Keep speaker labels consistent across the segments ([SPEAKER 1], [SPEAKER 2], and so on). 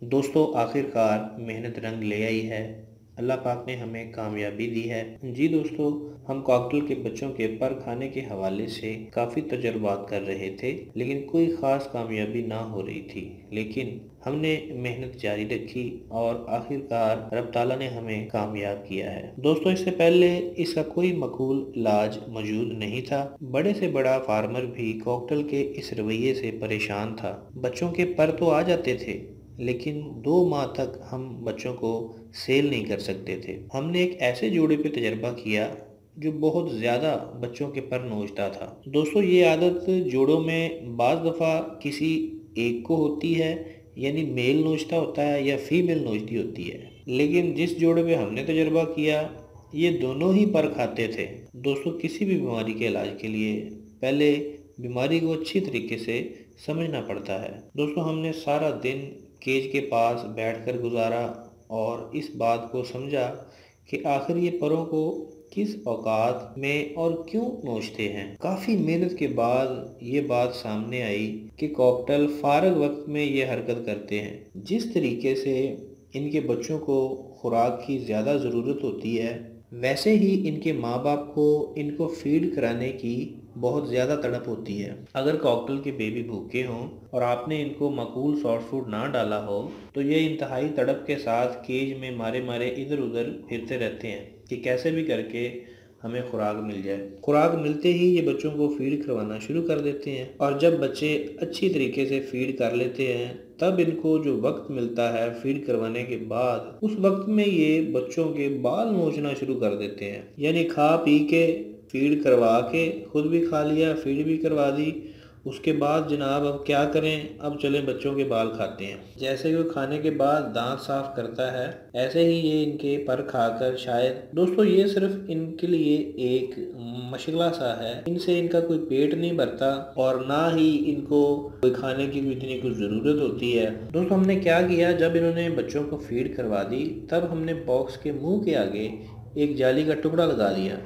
[SPEAKER 1] दोस्तों आखिरकार मेहनत रंग ले आई है। अल्लाह पाक ने हमें कामयाबी दी है। जी दोस्तों, हम कॉकटेल के बच्चों के पर खाने के हवाले से काफ़ी तजर्बात कर रहे थे, लेकिन कोई ख़ास कामयाबी ना हो रही थी। लेकिन हमने मेहनत जारी रखी और आखिरकार रब ताला ने हमें कामयाब किया है। दोस्तों, इससे पहले इसका कोई मकबूल इलाज मौजूद नहीं था। बड़े से बड़ा फार्मर भी कॉकटेल के इस रवैये से परेशान था। बच्चों के पर तो आ जाते थे, लेकिन 2 माह तक हम बच्चों को सेल नहीं कर सकते थे। हमने एक ऐसे जोड़े पे तजर्बा किया जो बहुत ज़्यादा बच्चों के पर नोचता था। दोस्तों, ये आदत जोड़ों में बाज़ दफ़ा किसी एक को होती है, यानी मेल नोचता होता है या फीमेल नोचती होती है। लेकिन जिस जोड़े पे हमने तजर्बा किया, ये दोनों ही पर खाते थे। दोस्तों, किसी भी बीमारी के इलाज के लिए पहले बीमारी को अच्छी तरीके से समझना पड़ता है। दोस्तों, हमने सारा दिन केज के पास बैठकर गुजारा और इस बात को समझा कि आखिर ये परों को किस औकात में और क्यों नोचते हैं। काफ़ी मेहनत के बाद ये बात सामने आई कि कॉकटेल फारग वक्त में ये हरकत करते हैं। जिस तरीके से इनके बच्चों को खुराक की ज़्यादा ज़रूरत होती है, वैसे ही इनके माँ बाप को इनको फीड कराने की बहुत ज़्यादा तड़प होती है। अगर कॉकटेल के बेबी भूखे हों और आपने इनको माकूल सॉफ्ट फूड ना डाला हो, तो ये इंतहाई तड़प के साथ केज में मारे मारे इधर उधर फिरते रहते हैं कि कैसे भी करके हमें खुराक मिल जाए। खुराक मिलते ही ये बच्चों को फीड करवाना शुरू कर देते हैं, और जब बच्चे अच्छी तरीके से फीड कर लेते हैं, तब इनको जो वक्त मिलता है फीड करवाने के बाद, उस वक्त में ये बच्चों के बाल नोचना शुरू कर देते हैं। यानी खा पी के फीड करवा के खुद भी खा लिया, फीड भी करवा दी, उसके बाद जनाब अब क्या करें, अब चलें बच्चों के बाल खाते हैं। जैसे कि खाने के बाद दांत साफ करता है, ऐसे ही ये इनके पर खाकर शायद, दोस्तों ये सिर्फ इनके लिए एक मशगला सा है। इनसे इनका कोई पेट नहीं भरता और ना ही इनको कोई खाने की भी इतनी कुछ ज़रूरत होती है। दोस्तों, हमने क्या किया, जब इन्होंने बच्चों को फीड करवा दी, तब हमने बॉक्स के मुंह के आगे एक जाली का टुकड़ा लगा दिया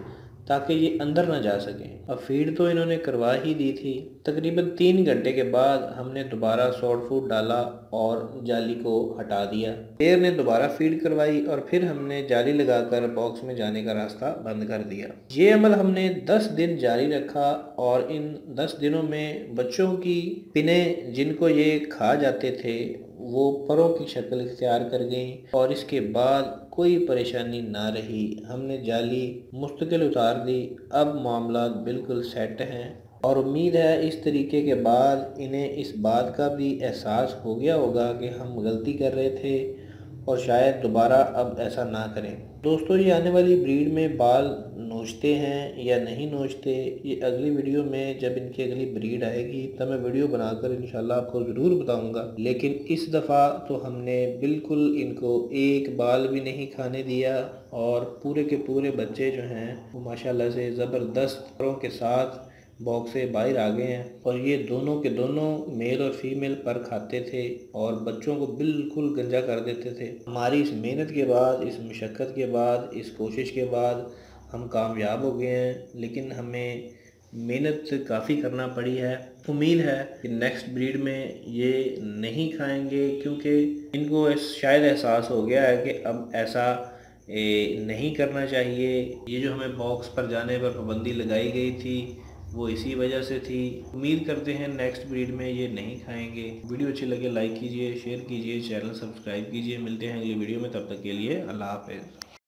[SPEAKER 1] ताकि ये अंदर ना जा सकें। अब फीड तो इन्होंने करवा ही दी थी। तकरीबन 3 घंटे के बाद हमने दोबारा सॉफ्ट फूड डाला और जाली को हटा दिया। फिर ने दोबारा फीड करवाई और फिर हमने जाली लगाकर बॉक्स में जाने का रास्ता बंद कर दिया। ये अमल हमने 10 दिन जारी रखा और इन 10 दिनों में बच्चों की पिनें जिनको ये खा जाते थे, वो परों की शक्ल इख्तियार कर गई और इसके बाद कोई परेशानी ना रही। हमने जाली मुस्तकिल उतार दी। अब मामला बिल्कुल सेट हैं और उम्मीद है इस तरीके के बाद इन्हें इस बात का भी एहसास हो गया होगा कि हम गलती कर रहे थे और शायद दोबारा अब ऐसा ना करें। दोस्तों, ये आने वाली ब्रीड में बाल नोचते हैं या नहीं नोचते, ये अगली वीडियो में जब इनकी अगली ब्रीड आएगी तब मैं वीडियो बनाकर इंशाल्लाह आपको ज़रूर बताऊंगा। लेकिन इस दफ़ा तो हमने बिल्कुल इनको एक बाल भी नहीं खाने दिया और पूरे के पूरे बच्चे जो हैं वो माशाल्लाह से ज़बरदस्त परों के साथ बॉक्स से बाहर आ गए हैं। और ये दोनों के दोनों मेल और फीमेल पर खाते थे और बच्चों को बिल्कुल गंजा कर देते थे। हमारी इस मेहनत के बाद, इस मशक्क़त के बाद, इस कोशिश के बाद हम कामयाब हो गए हैं, लेकिन हमें मेहनत काफ़ी करना पड़ी है। उम्मीद है कि नेक्स्ट ब्रीड में ये नहीं खाएंगे, क्योंकि इनको शायद एहसास हो गया है कि अब ऐसा नहीं करना चाहिए। ये जो हमें बॉक्स पर जाने पर पाबंदी लगाई गई थी, वो इसी वजह से थी। उम्मीद करते हैं नेक्स्ट ब्रीड में ये नहीं खाएंगे। वीडियो अच्छी लगे लाइक कीजिए, शेयर कीजिए, चैनल सब्सक्राइब कीजिए। मिलते हैं अगली वीडियो में, तब तक के लिए अल्लाह हाफ़िज़।